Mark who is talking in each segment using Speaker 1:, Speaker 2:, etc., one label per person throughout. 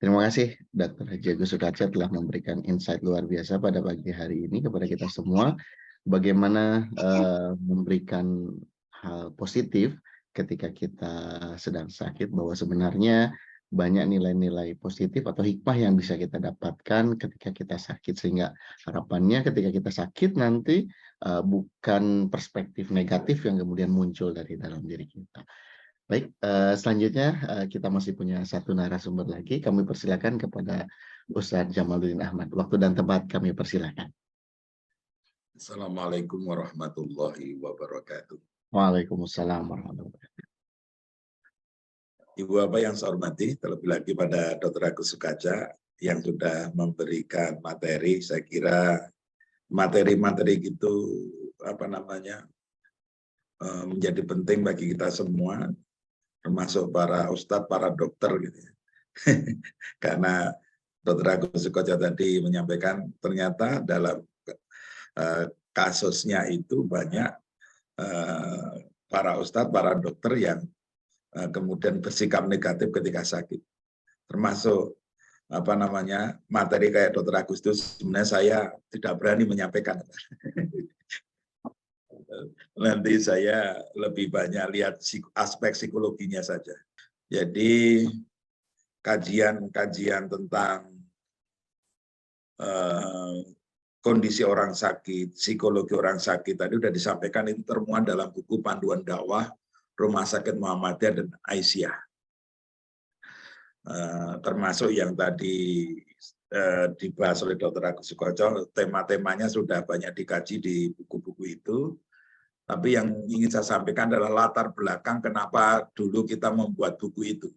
Speaker 1: Terima kasih Dr. Haji Agus Sukaca telah memberikan insight luar biasa pada pagi hari ini kepada kita semua. Bagaimana memberikan hal positif ketika kita sedang sakit, bahwa sebenarnya banyak nilai-nilai positif atau hikmah yang bisa kita dapatkan ketika kita sakit. Sehingga harapannya ketika kita sakit nanti bukan perspektif negatif yang kemudian muncul dari dalam diri kita. Baik, selanjutnya kita masih punya satu narasumber lagi. Kami persilakan kepada Ustadz Jamaluddin Ahmad. Waktu dan tempat kami persilakan.
Speaker 2: Assalamualaikum warahmatullahi wabarakatuh.
Speaker 1: Waalaikumsalam warahmatullahi wabarakatuh.
Speaker 2: Ibu Bapak yang saya hormati, terlebih lagi pada Dr. Agus Sukaca yang sudah memberikan materi. Saya kira materi-materi itu menjadi penting bagi kita semua, termasuk para ustadz, para dokter gitu ya. Karena Dr. Agus Sukaca tadi menyampaikan ternyata dalam kasusnya itu banyak para ustadz, para dokter yang kemudian bersikap negatif ketika sakit. Termasuk materi kayak Dr. Agus itu sebenarnya saya tidak berani menyampaikan. Nanti saya lebih banyak lihat aspek psikologinya saja. Jadi kajian tentang kondisi orang sakit, psikologi orang sakit tadi sudah disampaikan, itu termuat dalam buku Panduan Dakwah Rumah Sakit Muhammadiyah dan Aisyah. Termasuk yang tadi dibahas oleh Dr. Agus Sukoco, tema-temanya sudah banyak dikaji di buku-buku itu. Tapi yang ingin saya sampaikan adalah latar belakang kenapa dulu kita membuat buku itu.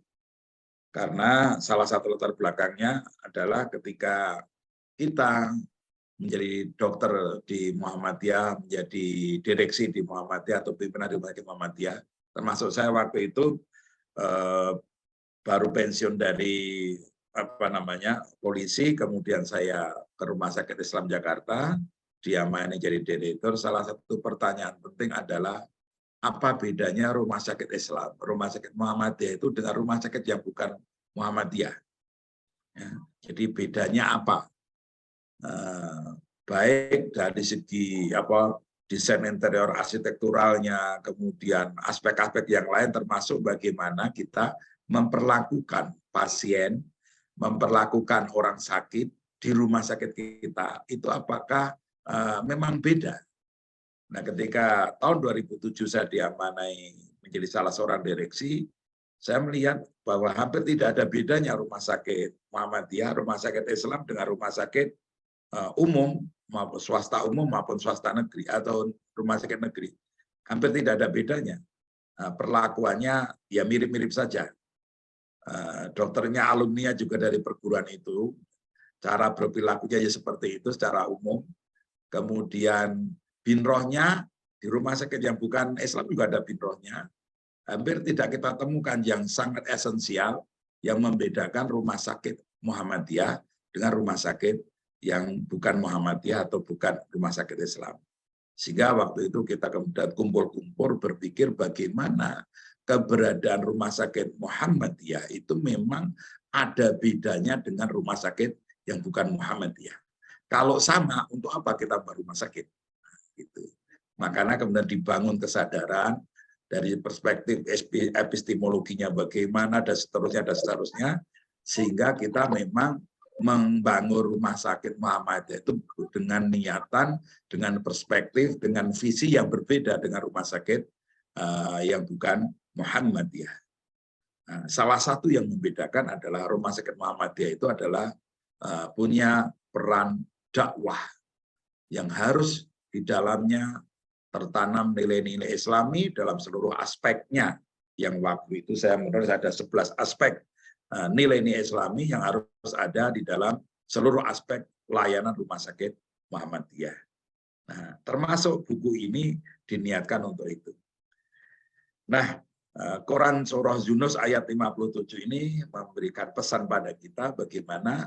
Speaker 2: Karena salah satu latar belakangnya adalah ketika kita menjadi dokter di Muhammadiyah, menjadi direksi di Muhammadiyah atau pimpinan di Muhammadiyah, termasuk saya waktu itu baru pensiun dari polisi, kemudian saya ke Rumah Sakit Islam Jakarta, diamanai jadi direktur. Salah satu pertanyaan penting adalah apa bedanya Rumah Sakit Islam, Rumah Sakit Muhammadiyah itu dengan rumah sakit yang bukan Muhammadiyah. Ya, jadi bedanya apa? Baik dari segi desain interior arsitekturalnya, kemudian aspek-aspek yang lain termasuk bagaimana kita memperlakukan pasien, memperlakukan orang sakit di rumah sakit kita, itu apakah memang beda. Nah, ketika tahun 2007 saya diamanai menjadi salah seorang direksi, saya melihat bahwa hampir tidak ada bedanya rumah sakit Muhammadiyah, rumah sakit Islam dengan rumah sakit umum, maupun swasta umum maupun swasta negeri atau rumah sakit negeri. Hampir tidak ada bedanya. Perlakuannya ya mirip-mirip saja. Dokternya, alumninya juga dari perguruan itu. Cara berperilakunya ya seperti itu secara umum. Kemudian binrohnya di rumah sakit yang bukan Islam juga ada binrohnya. Hampir tidak kita temukan yang sangat esensial yang membedakan rumah sakit Muhammadiyah dengan rumah sakit yang bukan Muhammadiyah atau bukan rumah sakit Islam. Sehingga waktu itu kita kemudian kumpul-kumpul berpikir bagaimana keberadaan rumah sakit Muhammadiyah itu memang ada bedanya dengan rumah sakit yang bukan Muhammadiyah. Kalau sama, untuk apa kita buat rumah sakit? Gitu. Makanya kemudian dibangun kesadaran dari perspektif epistemologinya bagaimana dan seterusnya, sehingga kita memang membangun rumah sakit Muhammadiyah itu dengan niatan, dengan perspektif, dengan visi yang berbeda dengan rumah sakit yang bukan Muhammadiyah. Nah, salah satu yang membedakan adalah rumah sakit Muhammadiyah itu adalah punya peran dakwah yang harus di dalamnya tertanam nilai-nilai Islami dalam seluruh aspeknya. Yang waktu itu saya menulis ada 11 aspek nilai-nilai Islami yang harus ada di dalam seluruh aspek layanan rumah sakit Muhammadiyah. Nah, termasuk buku ini diniatkan untuk itu. Nah, Quran Surah Yunus ayat 57 ini memberikan pesan pada kita bagaimana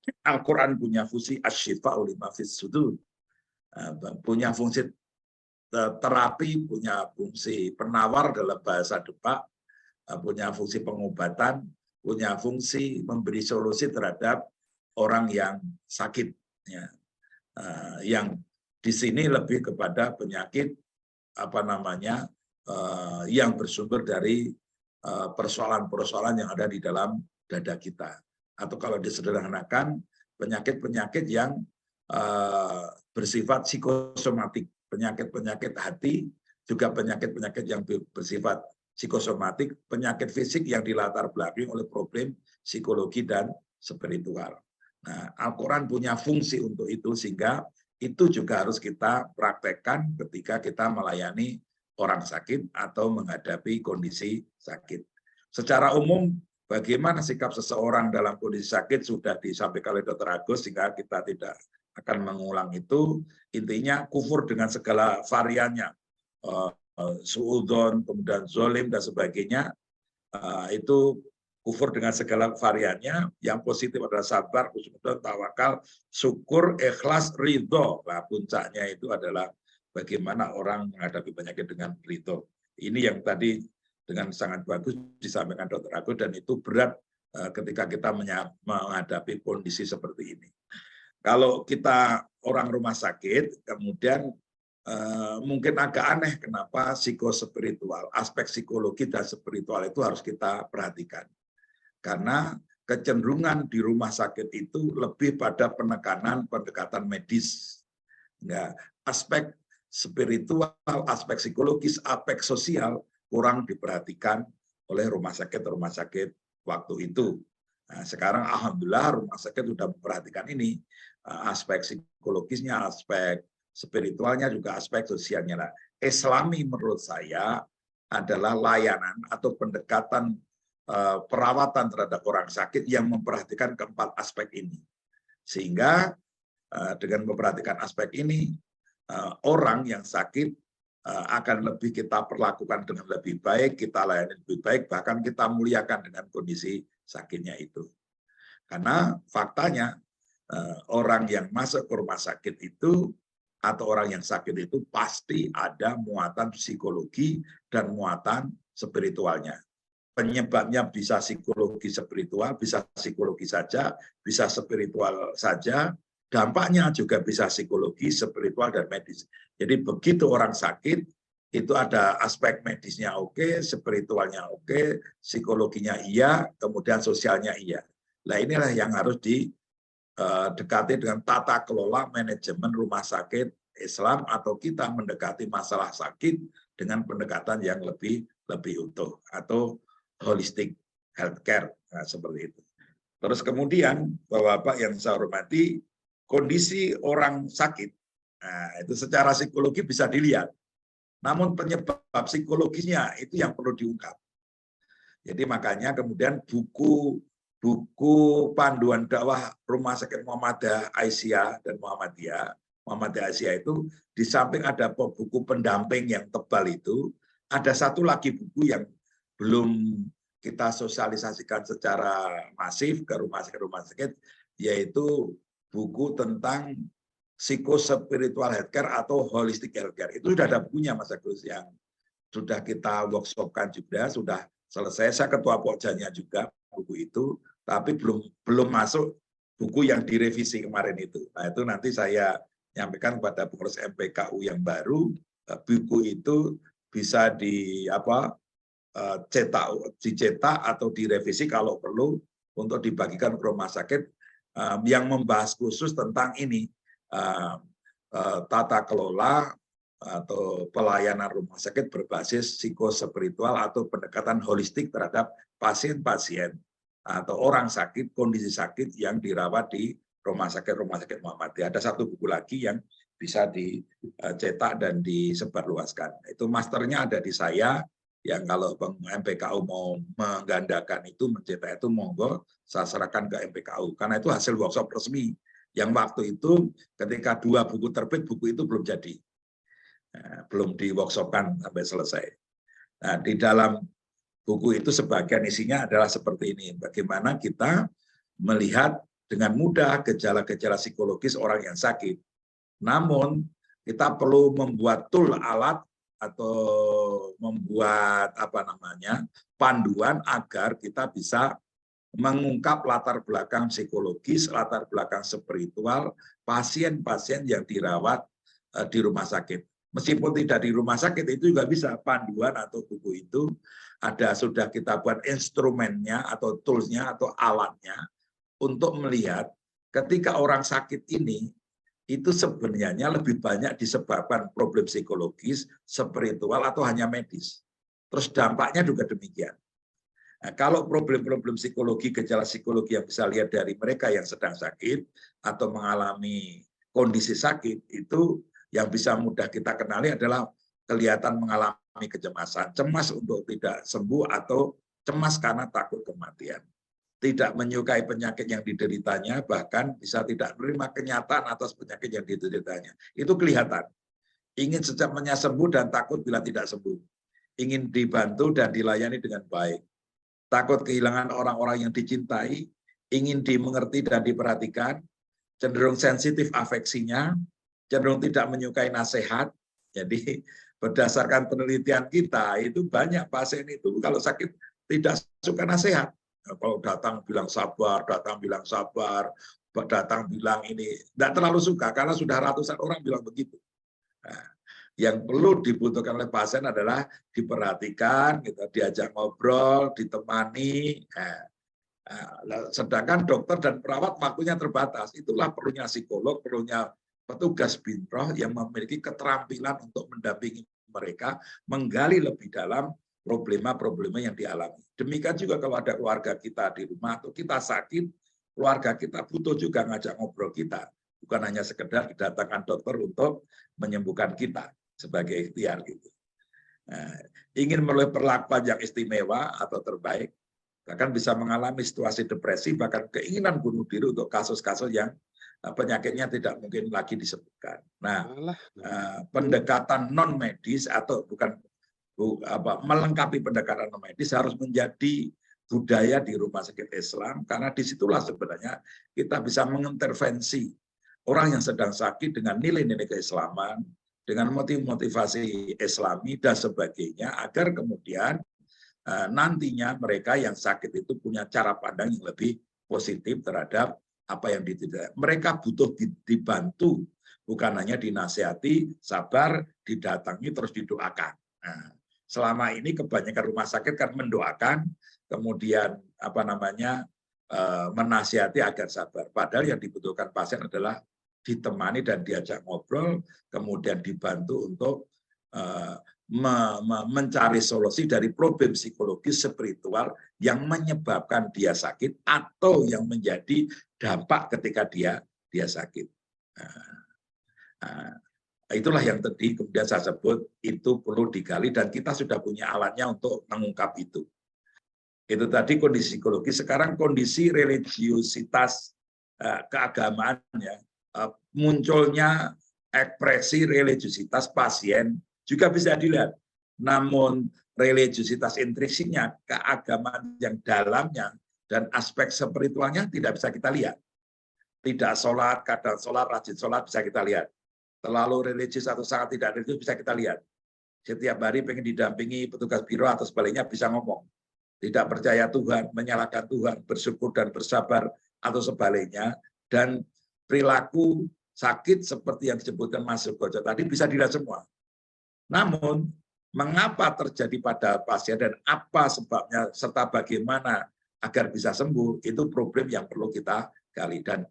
Speaker 2: Al-Quran punya fungsi asyifa'u lima fis sudur, punya fungsi terapi, punya fungsi penawar dalam bahasa Depak, punya fungsi pengobatan, punya fungsi memberi solusi terhadap orang yang sakit, ya. Yang di sini lebih kepada penyakit yang bersumber dari persoalan-persoalan yang ada di dalam dada kita, atau kalau disederhanakan penyakit-penyakit yang bersifat psikosomatik, penyakit-penyakit hati, juga penyakit-penyakit yang bersifat psikosomatik, penyakit fisik yang dilatar belakangi oleh problem psikologi dan spiritual. Nah, Al-Quran punya fungsi untuk itu, sehingga itu juga harus kita praktekkan ketika kita melayani orang sakit atau menghadapi kondisi sakit. Secara umum, bagaimana sikap seseorang dalam kondisi sakit sudah disampaikan oleh Dr. Agus, sehingga kita tidak akan mengulang itu. Intinya kufur dengan segala variannya, suudzon, kemudian zolim, dan sebagainya, itu kufur dengan segala variannya. Yang positif adalah sabar, husnudon, tawakal, syukur, ikhlas, ridho. Nah, puncaknya itu adalah bagaimana orang menghadapi penyakit dengan ridho. Ini yang tadi dengan sangat bagus disampaikan Dr. Agus, dan itu berat ketika kita menghadapi kondisi seperti ini. Kalau kita orang rumah sakit, kemudian mungkin agak aneh kenapa psikospiritual, aspek psikologi dan spiritual itu harus kita perhatikan. Karena kecenderungan di rumah sakit itu lebih pada penekanan pendekatan medis. Ya, aspek spiritual, aspek psikologis, aspek sosial kurang diperhatikan oleh rumah sakit waktu itu. Nah, sekarang alhamdulillah rumah sakit sudah memperhatikan ini, aspek psikologisnya, aspek spiritualnya, juga aspek sosialnya. Nah, Islami menurut saya adalah layanan atau pendekatan perawatan terhadap orang sakit yang memperhatikan keempat aspek ini. Sehingga dengan memperhatikan aspek ini, orang yang sakit akan lebih kita perlakukan dengan lebih baik, kita layani lebih baik, bahkan kita muliakan dengan kondisi sakitnya itu. Karena faktanya orang yang masuk ke rumah sakit itu, atau orang yang sakit itu pasti ada muatan psikologi dan muatan spiritualnya. Penyebabnya bisa psikologi spiritual, bisa psikologi saja, bisa spiritual saja. Dampaknya juga bisa psikologi, spiritual, dan medis. Jadi begitu orang sakit, itu ada aspek medisnya oke, spiritualnya oke, psikologinya iya, kemudian sosialnya iya. Nah, inilah yang harus didekati dengan tata kelola manajemen rumah sakit Islam, atau kita mendekati masalah sakit dengan pendekatan yang lebih utuh, atau holistic healthcare, nah, seperti itu. Terus kemudian, Bapak-bapak yang saya hormati, kondisi orang sakit, nah, itu secara psikologi bisa dilihat. Namun penyebab psikologisnya itu yang perlu diungkap. Jadi makanya kemudian buku panduan dakwah Rumah Sakit Muhammadiyah Aisyah dan Muhammadiyah Aisyah itu, di samping ada buku pendamping yang tebal itu, ada satu lagi buku yang belum kita sosialisasikan secara masif ke rumah sakit, yaitu buku tentang psikospiritual healthcare atau holistic healthcare. Itu sudah ada bukunya, Mas Agus, yang sudah kita workshopkan juga, sudah selesai. Saya ketua pokjanya juga buku itu, tapi belum masuk buku yang direvisi kemarin itu. Nah, itu nanti saya nyampaikan kepada pengurus MPKU yang baru, buku itu bisa dicetak atau direvisi kalau perlu, untuk dibagikan ke rumah sakit yang membahas khusus tentang ini, tata kelola atau pelayanan rumah sakit berbasis psikospiritual atau pendekatan holistik terhadap pasien-pasien atau orang sakit, kondisi sakit yang dirawat di rumah sakit Muhammadiyah. Ada satu buku lagi yang bisa dicetak dan disebarluaskan. Itu masternya ada di saya, yang kalau MPKU mau menggandakan itu, mencetak itu, monggo saya serahkan ke MPKU. Karena itu hasil workshop resmi. Yang waktu itu ketika 2 buku terbit, buku itu belum jadi. Belum di-workshopkan sampai selesai. Nah, di dalam buku itu sebagian isinya adalah seperti ini. Bagaimana kita melihat dengan mudah gejala-gejala psikologis orang yang sakit. Namun, kita perlu membuat tool, alat, atau membuat panduan agar kita bisa mengungkap latar belakang psikologis, latar belakang spiritual pasien-pasien yang dirawat di rumah sakit. Meskipun tidak di rumah sakit, itu juga bisa panduan atau buku itu ada, sudah kita buat instrumennya atau toolsnya atau alatnya untuk melihat ketika orang sakit ini itu sebenarnya lebih banyak disebabkan problem psikologis, spiritual, atau hanya medis. Terus dampaknya juga demikian. Nah, kalau problem-problem psikologi, gejala psikologi yang bisa lihat dari mereka yang sedang sakit atau mengalami kondisi sakit, itu yang bisa mudah kita kenali adalah kelihatan mengalami kecemasan, cemas untuk tidak sembuh atau cemas karena takut kematian. Tidak menyukai penyakit yang dideritanya, bahkan bisa tidak menerima kenyataan atas penyakit yang dideritanya. Itu kelihatan. Ingin secepatnya sembuh dan takut bila tidak sembuh. Ingin dibantu dan dilayani dengan baik. Takut kehilangan orang-orang yang dicintai, ingin dimengerti dan diperhatikan, cenderung sensitif afeksinya, cenderung tidak menyukai nasihat. Jadi berdasarkan penelitian kita, itu banyak pasien itu kalau sakit tidak suka nasihat. Kalau datang bilang sabar, datang bilang ini, tidak terlalu suka karena sudah ratusan orang bilang begitu. Nah, yang perlu dibutuhkan oleh pasien adalah diperhatikan, gitu, diajak ngobrol, ditemani. Sedangkan dokter dan perawat waktunya terbatas. Itulah perlunya psikolog, perlunya petugas binroh yang memiliki keterampilan untuk mendampingi mereka menggali lebih dalam problema-problema yang dialami. Demikian juga kalau ada keluarga kita di rumah atau kita sakit, keluarga kita butuh juga ngajak ngobrol kita. Bukan hanya sekedar didatangkan dokter untuk menyembuhkan kita sebagai ikhtiar gitu. Nah, ingin melalui perlakuan yang istimewa atau terbaik, bahkan bisa mengalami situasi depresi, bahkan keinginan bunuh diri untuk kasus-kasus yang penyakitnya tidak mungkin lagi disebutkan. Nah, pendekatan non medis atau melengkapi pendekatan non medis harus menjadi budaya di rumah sakit Islam, karena disitulah sebenarnya kita bisa mengintervensi orang yang sedang sakit dengan nilai-nilai keislaman, dengan motivasi Islami dan sebagainya, agar kemudian nantinya mereka yang sakit itu punya cara pandang yang lebih positif terhadap apa yang diterima. Mereka butuh dibantu, bukan hanya dinasihati, sabar, didatangi, terus didoakan. Nah, selama ini kebanyakan rumah sakit kan mendoakan, kemudian menasihati agar sabar. Padahal yang dibutuhkan pasien adalah ditemani dan diajak ngobrol, kemudian dibantu untuk mencari solusi dari problem psikologis spiritual yang menyebabkan dia sakit atau yang menjadi dampak ketika dia sakit. Itulah yang tadi kemudian saya sebut itu perlu digali dan kita sudah punya alatnya untuk mengungkap itu. Itu tadi kondisi psikologis. Sekarang kondisi religiusitas keagamaan, ya, munculnya ekspresi religiusitas pasien juga bisa dilihat. Namun religiusitas intrinsiknya, keagamaan yang dalamnya dan aspek spiritualnya tidak bisa kita lihat. Tidak sholat, kadang sholat, rajin sholat bisa kita lihat. Terlalu religius atau sangat tidak religius bisa kita lihat. Setiap hari pengen didampingi petugas biro atau sebaliknya bisa ngomong. Tidak percaya Tuhan, menyalahkan Tuhan, bersyukur dan bersabar atau sebaliknya. Dan perilaku sakit seperti yang disebutkan Mas Sukojo tadi bisa dilihat semua. Namun, mengapa terjadi pada pasien dan apa sebabnya serta bagaimana agar bisa sembuh, itu problem yang perlu kita gali. Dan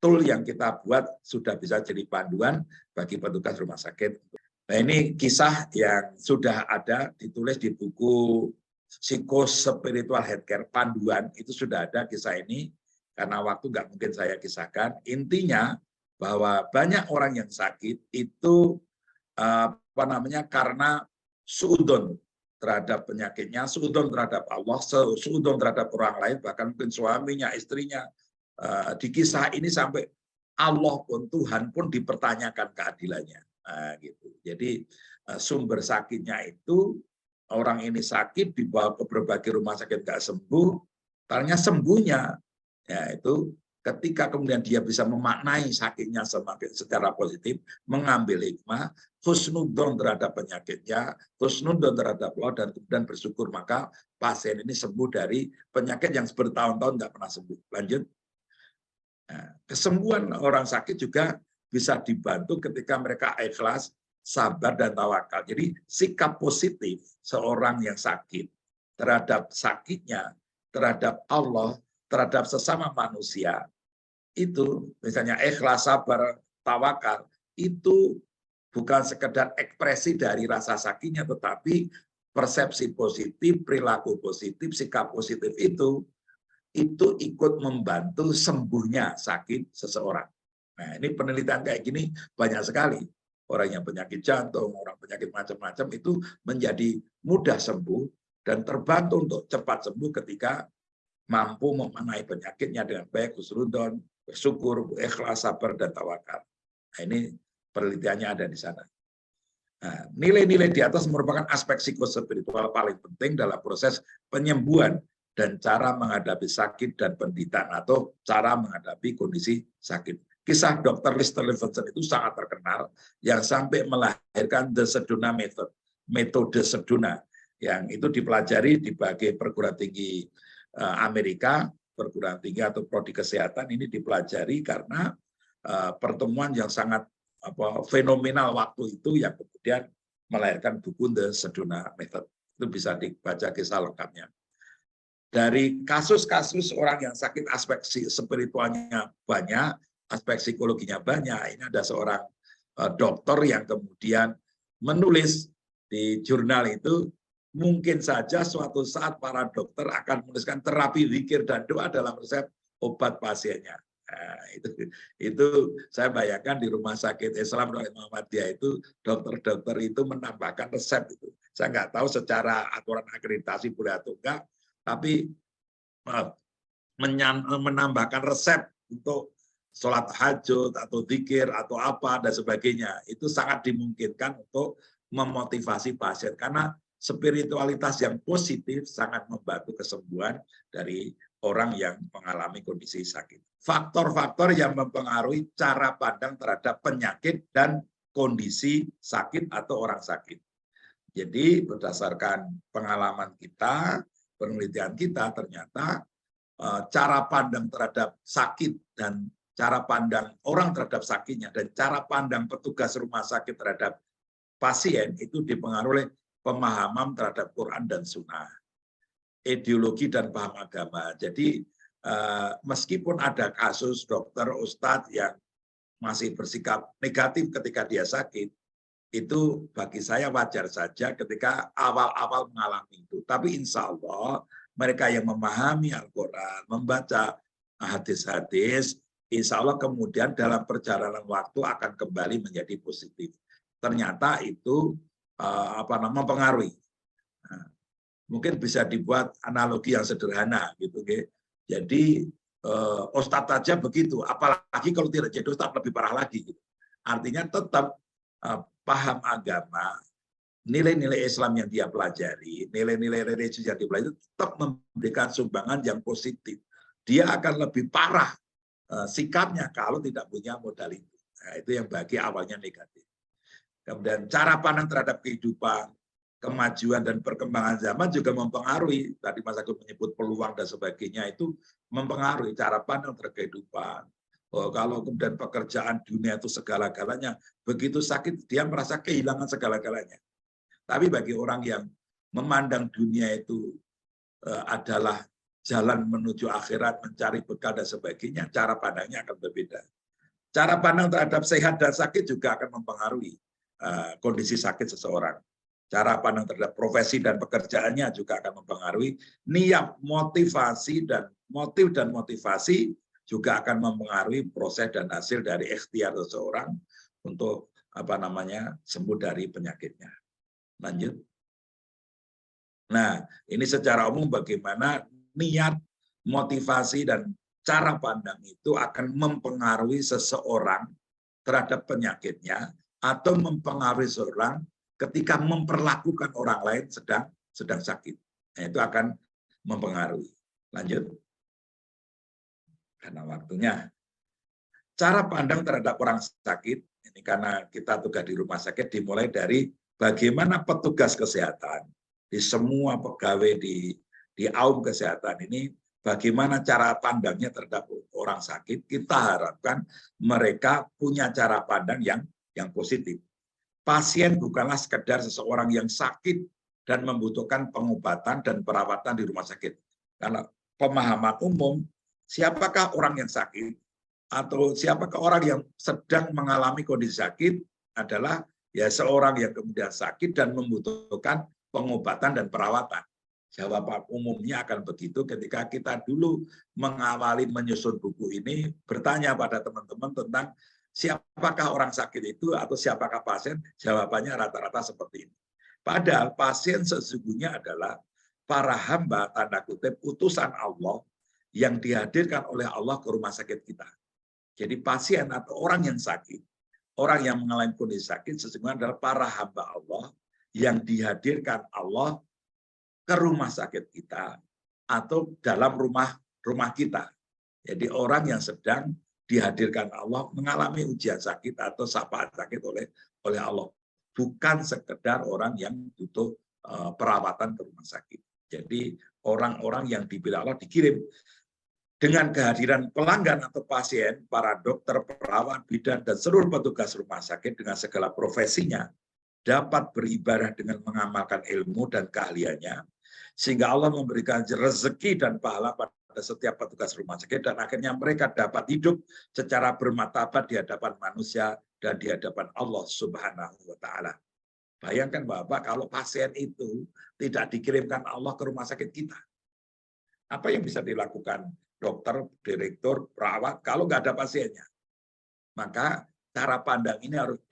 Speaker 2: tool yang kita buat sudah bisa jadi panduan bagi petugas rumah sakit. Nah, ini kisah yang sudah ada ditulis di buku Psikospiritual Healthcare, panduan itu sudah ada kisah ini, karena waktu nggak mungkin saya kisahkan. Intinya bahwa banyak orang yang sakit itu karena suudon terhadap penyakitnya, suudon terhadap Allah, suudon terhadap orang lain, bahkan mungkin suaminya, istrinya. Di kisah ini sampai Allah pun, Tuhan pun dipertanyakan keadilannya. Gitu. Jadi sumber sakitnya itu orang ini sakit dibawa ke berbagai rumah sakit nggak sembuh, ternyata sembuhnya ya itu ketika kemudian dia bisa memaknai sakitnya secara positif, mengambil hikmah, husnudon terhadap penyakitnya, husnudon terhadap Allah, dan kemudian bersyukur, maka pasien ini sembuh dari penyakit yang bertahun-tahun nggak pernah sembuh. Lanjut. Nah, kesembuhan orang sakit juga bisa dibantu ketika mereka ikhlas, sabar, dan tawakal. Jadi sikap positif seorang yang sakit terhadap sakitnya, terhadap Allah, terhadap sesama manusia, itu misalnya ikhlas, sabar, tawakal, itu bukan sekedar ekspresi dari rasa sakitnya, tetapi persepsi positif, perilaku positif, sikap positif itu ikut membantu sembuhnya sakit seseorang. Nah, ini penelitian kayak gini banyak sekali. Orang yang penyakit jantung, orang penyakit macam-macam itu menjadi mudah sembuh dan terbantu untuk cepat sembuh ketika mampu memaknai penyakitnya dengan baik, husnudon, bersyukur, ikhlas, sabar, dan tawakal. Nah, ini penelitiannya ada di sana. Nah, nilai-nilai di atas merupakan aspek psikospiritual paling penting dalam proses penyembuhan dan cara menghadapi sakit dan penderitaan atau cara menghadapi kondisi sakit. Kisah Dr. Lister Levenson itu sangat terkenal yang sampai melahirkan The Sedona Method, metode Sedona, yang itu dipelajari di berbagai perguruan tinggi Amerika, perguruan tinggi atau prodi kesehatan ini dipelajari karena pertemuan yang sangat fenomenal waktu itu yang kemudian melahirkan buku The Sedona Method. Itu bisa dibaca kisah lengkapnya. Dari kasus-kasus orang yang sakit, aspek spiritualnya banyak, aspek psikologinya banyak. Ini ada seorang dokter yang kemudian menulis di jurnal itu, mungkin saja suatu saat para dokter akan menuliskan terapi zikir dan doa dalam resep obat pasiennya. Nah, itu saya bayangkan di rumah sakit Islam Muhammadiyah itu dokter-dokter itu menambahkan resep itu. Saya nggak tahu secara aturan akreditasi boleh atau enggak, tapi menambahkan resep untuk sholat hajat atau zikir atau apa dan sebagainya itu sangat dimungkinkan untuk memotivasi pasien karena spiritualitas yang positif sangat membantu kesembuhan dari orang yang mengalami kondisi sakit. Faktor-faktor yang mempengaruhi cara pandang terhadap penyakit dan kondisi sakit atau orang sakit. Jadi berdasarkan pengalaman kita, penelitian kita, ternyata cara pandang terhadap sakit dan cara pandang orang terhadap sakitnya dan cara pandang petugas rumah sakit terhadap pasien itu dipengaruhi oleh pemahaman terhadap Quran dan Sunnah, ideologi dan paham agama. Jadi meskipun ada kasus dokter, ustadz yang masih bersikap negatif ketika dia sakit, itu bagi saya wajar saja ketika awal-awal mengalami itu. Tapi insya Allah mereka yang memahami Al-Quran, membaca hadis-hadis, insya Allah kemudian dalam perjalanan waktu akan kembali menjadi positif. Ternyata itu mempengaruhi. Nah, mungkin bisa dibuat analogi yang sederhana gitu, jadi ustadz aja begitu, apalagi kalau tidak jadi ustadz lebih parah lagi. Gitu. Artinya tetap paham agama, nilai-nilai Islam yang dia pelajari, nilai-nilai religius yang dipelajari tetap memberikan sumbangan yang positif. Dia akan lebih parah sikapnya kalau tidak punya modal itu. Nah, itu yang bagi awalnya negatif. Kemudian cara pandang terhadap kehidupan, kemajuan dan perkembangan zaman juga mempengaruhi. Tadi Mas Agus menyebut peluang dan sebagainya itu mempengaruhi cara pandang terhadap kehidupan. Kalau kemudian pekerjaan dunia itu segala-galanya, begitu sakit dia merasa kehilangan segala-galanya. Tapi bagi orang yang memandang dunia itu adalah jalan menuju akhirat, mencari bekal dan sebagainya, cara pandangnya akan berbeda. Cara pandang terhadap sehat dan sakit juga akan mempengaruhi kondisi sakit seseorang. Cara pandang terhadap profesi dan pekerjaannya juga akan mempengaruhi niat, motivasi dan motivasi juga akan mempengaruhi proses dan hasil dari ikhtiar seseorang untuk sembuh dari penyakitnya. Lanjut. Nah, ini secara umum bagaimana niat, motivasi dan cara pandang itu akan mempengaruhi seseorang terhadap penyakitnya atau mempengaruhi seseorang ketika memperlakukan orang lain sedang sakit. Nah, itu akan mempengaruhi. Lanjut. karena waktunya. Cara pandang terhadap orang sakit, ini karena kita tugas di rumah sakit, dimulai dari bagaimana petugas kesehatan, di semua pegawai di aum kesehatan ini, bagaimana cara pandangnya terhadap orang sakit. Kita harapkan mereka punya cara pandang yang positif. Pasien bukanlah sekedar seseorang yang sakit dan membutuhkan pengobatan dan perawatan di rumah sakit. Karena pemahaman umum, siapakah orang yang sakit atau siapakah orang yang sedang mengalami kondisi sakit adalah ya seorang yang kemudian sakit dan membutuhkan pengobatan dan perawatan. Jawaban umumnya akan begitu ketika kita dulu mengawali menyusun buku ini, bertanya pada teman-teman tentang siapakah orang sakit itu atau siapakah pasien, jawabannya rata-rata seperti ini. Padahal pasien sesungguhnya adalah para hamba, tanda kutip, utusan Allah yang dihadirkan oleh Allah ke rumah sakit kita. Jadi pasien atau orang yang sakit, orang yang mengalami kondisi sakit sesungguhnya adalah para hamba Allah yang dihadirkan Allah ke rumah sakit kita atau dalam rumah kita. Jadi orang yang sedang dihadirkan Allah mengalami ujian sakit atau sapaan sakit oleh Allah, bukan sekedar orang yang butuh perawatan ke rumah sakit. Jadi orang-orang yang dipilih Allah dikirim dengan kehadiran pelanggan atau pasien, para dokter, perawat, bidan, dan seluruh petugas rumah sakit dengan segala profesinya dapat beribadah dengan mengamalkan ilmu dan keahliannya, sehingga Allah memberikan rezeki dan pahala pada setiap petugas rumah sakit, dan akhirnya mereka dapat hidup secara bermartabat di hadapan manusia dan di hadapan Allah Subhanahu wa Ta'ala. Bayangkan Bapak, kalau pasien itu tidak dikirimkan Allah ke rumah sakit kita, apa yang bisa dilakukan dokter, direktur, perawat kalau nggak ada pasiennya? Maka cara pandang ini harus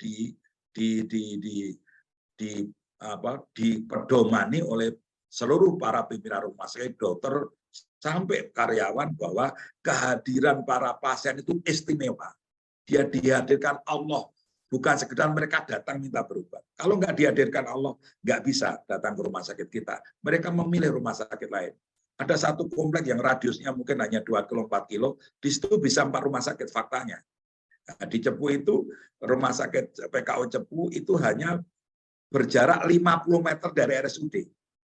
Speaker 2: dipedomani oleh seluruh para pimpinan rumah sakit, dokter, sampai karyawan, bahwa kehadiran para pasien itu istimewa. Dia dihadirkan Allah, bukan sekedar mereka datang minta berobat. Kalau nggak dihadirkan Allah, nggak bisa datang ke rumah sakit kita. Mereka memilih rumah sakit lain. Ada satu komplek yang radiusnya mungkin hanya 2 kilo, 4 kilo, di situ bisa 4 rumah sakit faktanya. Nah, di Cepu itu, rumah sakit PKO Cepu itu hanya berjarak 50 meter dari RSUD.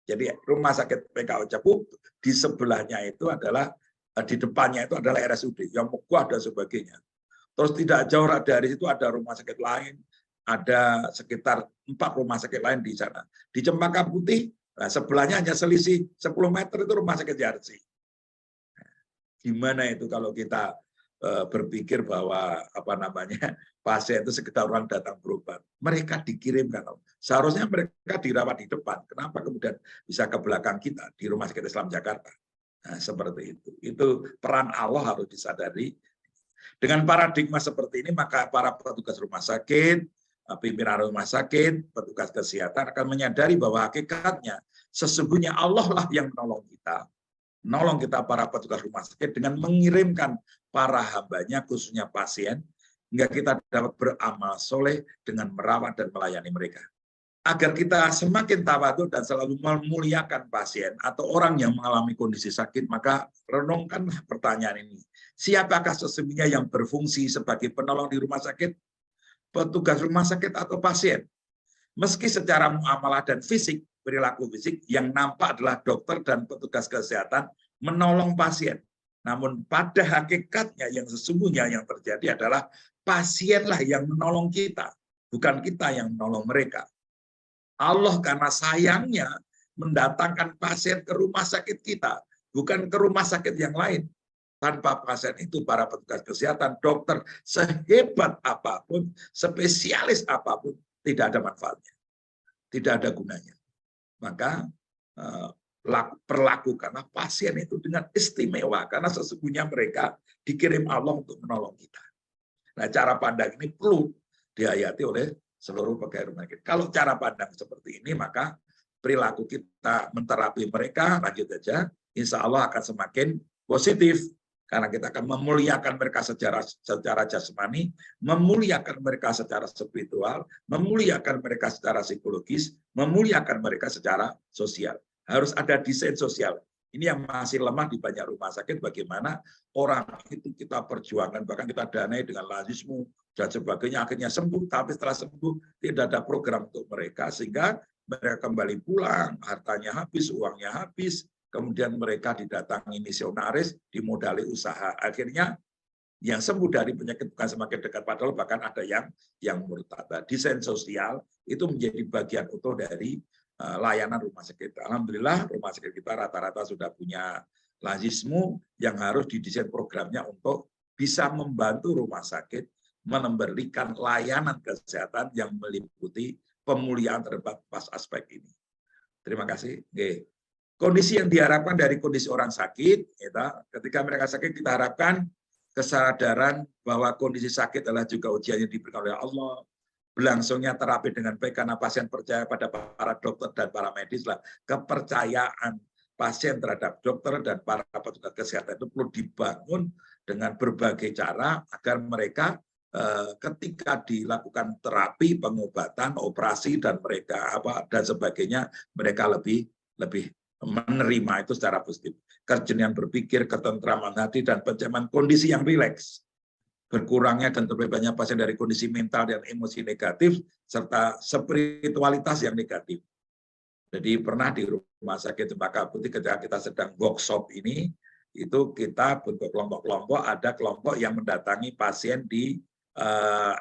Speaker 2: Jadi rumah sakit PKO Cepu di sebelahnya itu adalah, di depannya itu adalah RSUD, yang Megah dan sebagainya. Terus tidak jauh dari situ ada rumah sakit lain, ada sekitar 4 rumah sakit lain di sana. Di Cempaka Putih, nah, sebelahnya hanya selisih 10 meter itu rumah sakit Yarsi. Gimana itu kalau kita berpikir bahwa pasien itu sekedar orang datang berobat? Mereka dikirimkan. Seharusnya mereka dirawat di depan. Kenapa kemudian bisa ke belakang kita di Rumah Sakit Islam Jakarta? Nah, seperti itu. Itu peran Allah harus disadari. Dengan paradigma seperti ini, maka para petugas rumah sakit, pimpinan rumah sakit, petugas kesehatan akan menyadari bahwa hakikatnya sesungguhnya Allah lah yang menolong kita para petugas rumah sakit dengan mengirimkan para hambanya, khususnya pasien, hingga kita dapat beramal soleh dengan merawat dan melayani mereka. Agar kita semakin tawadhu dan selalu memuliakan pasien atau orang yang mengalami kondisi sakit, maka renungkanlah pertanyaan ini. Siapakah sesungguhnya yang berfungsi sebagai penolong di rumah sakit? Petugas rumah sakit atau pasien? Meski secara muamalah dan fisik, perilaku fisik yang nampak adalah dokter dan petugas kesehatan menolong pasien. Namun pada hakikatnya yang sesungguhnya yang terjadi adalah pasienlah yang menolong kita, bukan kita yang menolong mereka. Allah karena sayangnya mendatangkan pasien ke rumah sakit kita, bukan ke rumah sakit yang lain. Tanpa pasien itu, para petugas kesehatan, dokter, sehebat apapun, spesialis apapun, tidak ada manfaatnya. Tidak ada gunanya. Maka perlakukanlah pasien itu dengan istimewa, karena sesungguhnya mereka dikirim Allah untuk menolong kita. Nah, cara pandang ini perlu dihayati oleh seluruh pegawai rumah sakit. Kalau cara pandang seperti ini, maka perilaku kita menterapi mereka, lanjut aja, insya Allah akan semakin positif. Karena kita akan memuliakan mereka secara jasmani, memuliakan mereka secara spiritual, memuliakan mereka secara psikologis, memuliakan mereka secara sosial. Harus ada desain sosial. Ini yang masih lemah di banyak rumah sakit, bagaimana orang itu kita perjuangkan, bahkan kita danai dengan lazismu dan sebagainya, akhirnya sembuh, tapi setelah sembuh tidak ada program untuk mereka, sehingga mereka kembali pulang, hartanya habis, uangnya habis, kemudian mereka didatangi misionaris, dimodali usaha. Akhirnya yang sembuh dari penyakit bukan semakin dekat, padahal bahkan ada yang murtad. Desain sosial itu menjadi bagian utuh dari layanan rumah sakit. Alhamdulillah rumah sakit kita rata-rata sudah punya lazismu yang harus didesain programnya untuk bisa membantu rumah sakit memberikan layanan kesehatan yang meliputi pemulihan terhadap pas aspek ini. Terima kasih. Oke. Kondisi yang diharapkan dari kondisi orang sakit, ketika mereka sakit kita harapkan kesadaran bahwa kondisi sakit adalah juga ujian yang diberikan oleh Allah. Berlangsungnya terapi dengan baik karena pasien percaya pada para dokter dan para medis lah. Kepercayaan pasien terhadap dokter dan para petugas kesehatan itu perlu dibangun dengan berbagai cara agar mereka ketika dilakukan terapi, pengobatan, operasi dan mereka dan sebagainya, mereka lebih menerima itu secara positif. Kejernihan berpikir, ketentraman hati dan pencapaian kondisi yang rileks. Berkurangnya dan terbebasnya pasien dari kondisi mental dan emosi negatif, serta spiritualitas yang negatif. Jadi pernah di rumah sakit Cempaka Putih ketika kita sedang workshop ini, itu kita bentuk kelompok-kelompok, ada kelompok yang mendatangi pasien di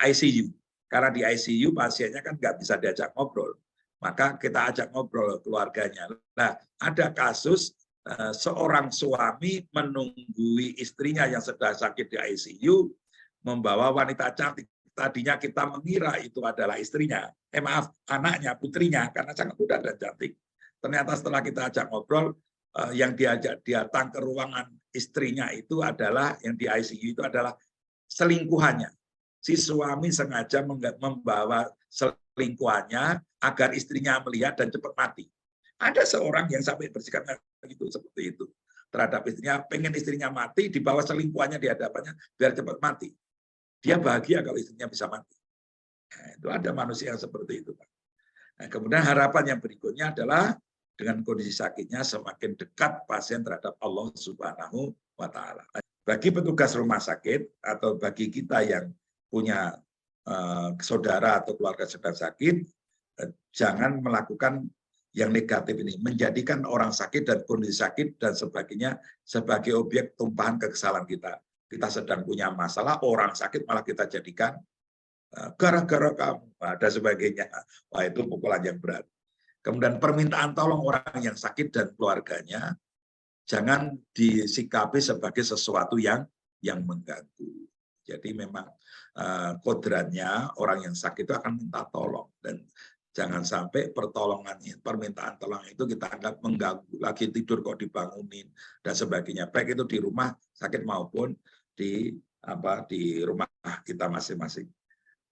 Speaker 2: ICU. Karena di ICU pasiennya kan nggak bisa diajak ngobrol. Maka kita ajak ngobrol keluarganya. Nah, ada kasus seorang suami menunggui istrinya yang sedang sakit di ICU, membawa wanita cantik. Tadinya kita mengira itu adalah istrinya. Maaf, anaknya, putrinya, karena sangat muda dan cantik. Ternyata setelah kita ajak ngobrol, yang diajak datang ke ruangan istrinya itu adalah, yang di ICU itu adalah selingkuhannya. Si suami sengaja membawa selingkuhannya agar istrinya melihat dan cepat mati. Ada seorang yang sampai bersikap gitu, seperti itu. Terhadap istrinya, pengen istrinya mati, dibawa selingkuhannya di hadapannya, biar cepat mati. Dia bahagia kalau istrinya bisa mati. Nah, itu ada manusia yang seperti itu, Pak. Nah, kemudian harapan yang berikutnya adalah dengan kondisi sakitnya semakin dekat pasien terhadap Allah Subhanahu wa Ta'ala. Bagi petugas rumah sakit atau bagi kita yang punya saudara atau keluarga sedang sakit, jangan melakukan yang negatif ini, menjadikan orang sakit dan kondisi sakit dan sebagainya sebagai objek tumpahan kekesalan kita. Kita sedang punya masalah, orang sakit malah kita jadikan gara-gara kamu, dan sebagainya. Wah, itu pukulan yang berat. Kemudian permintaan tolong orang yang sakit dan keluarganya jangan disikapi sebagai sesuatu yang mengganggu. Jadi memang kodratnya orang yang sakit itu akan minta tolong, dan jangan sampai permintaan tolong itu kita anggap mengganggu, lagi tidur kok dibangunin dan sebagainya. Baik itu di rumah sakit maupun di rumah kita masing-masing.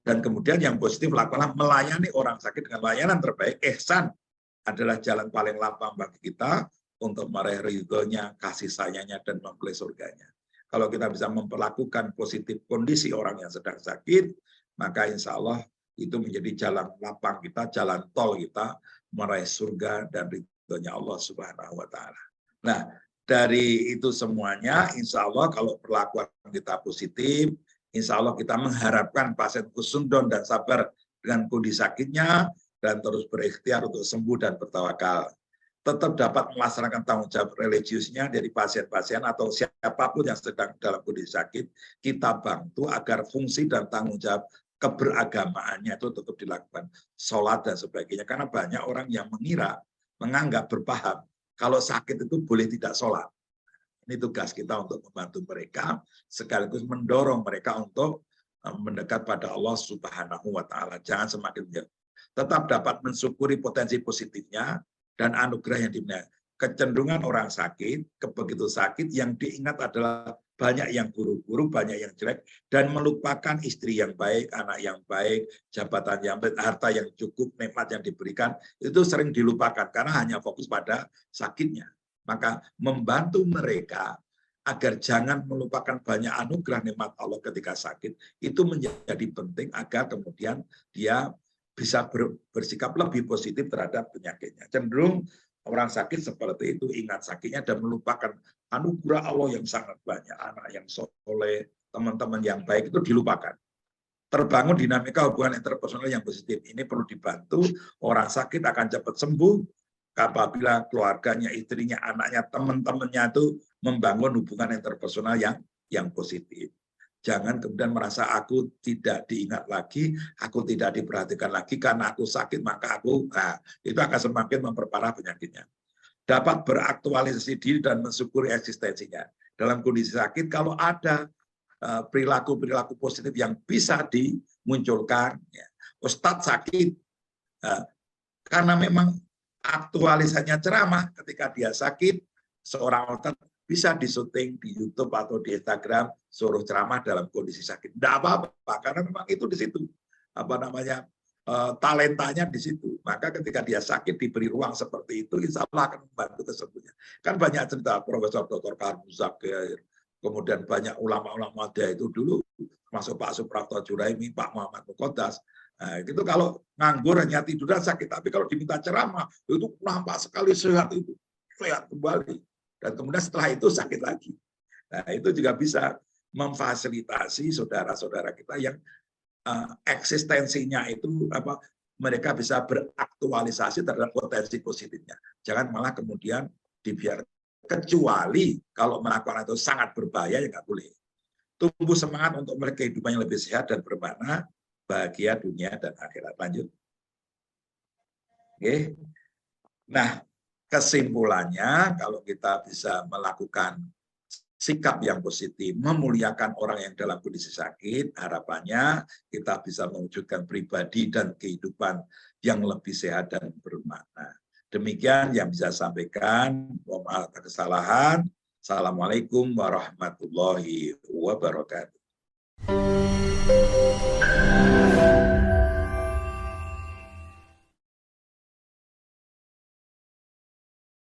Speaker 2: Dan kemudian yang positif lakukanlah melayani orang sakit dengan layanan terbaik. Ihsan adalah jalan paling lapang bagi kita untuk meraih ridhonya, kasih sayangnya, dan mempelai surganya. Kalau kita bisa memperlakukan positif kondisi orang yang sedang sakit, maka insya Allah itu menjadi jalan lapang kita, jalan tol kita meraih surga dan ridhonya Allah Subhanahu wa Ta'ala. Nah, dari itu semuanya, insya Allah kalau perlakuan kita positif, insya Allah kita mengharapkan pasien kusundon dan sabar dengan kondisi sakitnya dan terus berikhtiar untuk sembuh dan bertawakal. Tetap dapat melaksanakan tanggung jawab religiusnya dari pasien-pasien atau siapapun yang sedang dalam kondisi sakit, kita bantu agar fungsi dan tanggung jawab keberagamaannya itu tetap dilakukan. Sholat dan sebagainya. Karena banyak orang yang menganggap berpaham, kalau sakit itu boleh tidak sholat. Ini tugas kita untuk membantu mereka, sekaligus mendorong mereka untuk mendekat pada Allah Subhanahu wa Ta'ala. Jangan semakin menjauh. Tetap dapat mensyukuri potensi positifnya dan anugerah yang dimiliki. Kecenderungan orang sakit, begitu sakit, yang diingat adalah banyak yang buruk-buruk, banyak yang jelek, dan melupakan istri yang baik, anak yang baik, jabatan yang baik, harta yang cukup, nikmat yang diberikan, itu sering dilupakan karena hanya fokus pada sakitnya. Maka membantu mereka agar jangan melupakan banyak anugerah nikmat Allah ketika sakit, itu menjadi penting agar kemudian dia bisa bersikap lebih positif terhadap penyakitnya. Cenderung Orang sakit seperti itu, ingat sakitnya dan melupakan anugerah Allah yang sangat banyak, anak yang soleh, teman-teman yang baik itu dilupakan. Terbangun dinamika hubungan interpersonal yang positif. Ini perlu dibantu, orang sakit akan cepat sembuh, apabila keluarganya, istrinya, anaknya, teman-temannya itu membangun hubungan interpersonal yang positif. Jangan kemudian merasa aku tidak diingat lagi, aku tidak diperhatikan lagi karena aku sakit, maka aku, itu akan semakin memperparah penyakitnya. Dapat beraktualisasi diri dan mensyukuri eksistensinya. Dalam kondisi sakit, kalau ada perilaku-perilaku positif yang bisa dimunculkan, ya. Ustadz sakit, karena memang aktualisasinya ceramah, ketika dia sakit, seorang ustadz bisa disyuting di YouTube atau di Instagram, suruh ceramah dalam kondisi sakit. Tidak apa-apa, karena memang itu di situ. Talentanya di situ. Maka ketika dia sakit, diberi ruang seperti itu, insya Allah akan membantu kesembuhannya. Kan banyak cerita, Profesor Dr. Karmu Zakir, kemudian banyak ulama-ulama dia itu dulu, masuk Pak Suprapto Juraimi, Pak Muhammad Muqaddas. Nah, itu kalau nganggur hanya tiduran sakit, tapi kalau diminta ceramah, itu nampak sekali sehat itu, sehat kembali. Dan kemudian setelah itu sakit lagi. Nah, itu juga bisa memfasilitasi saudara-saudara kita yang eksistensinya itu mereka bisa beraktualisasi terhadap potensi positifnya. Jangan malah kemudian dibiarkan, kecuali kalau melakukan itu sangat berbahaya, ya nggak boleh. Tumbuh semangat untuk mereka kehidupan yang lebih sehat dan bermakna, bahagia dunia dan akhirat. Lanjut. Oke. Nah, kesimpulannya, kalau kita bisa melakukan sikap yang positif, memuliakan orang yang dalam kondisi sakit, harapannya kita bisa mewujudkan pribadi dan kehidupan yang lebih sehat dan bermakna. Demikian yang bisa saya sampaikan. Mohon maaf atas kesalahan. Assalamualaikum warahmatullahi wabarakatuh.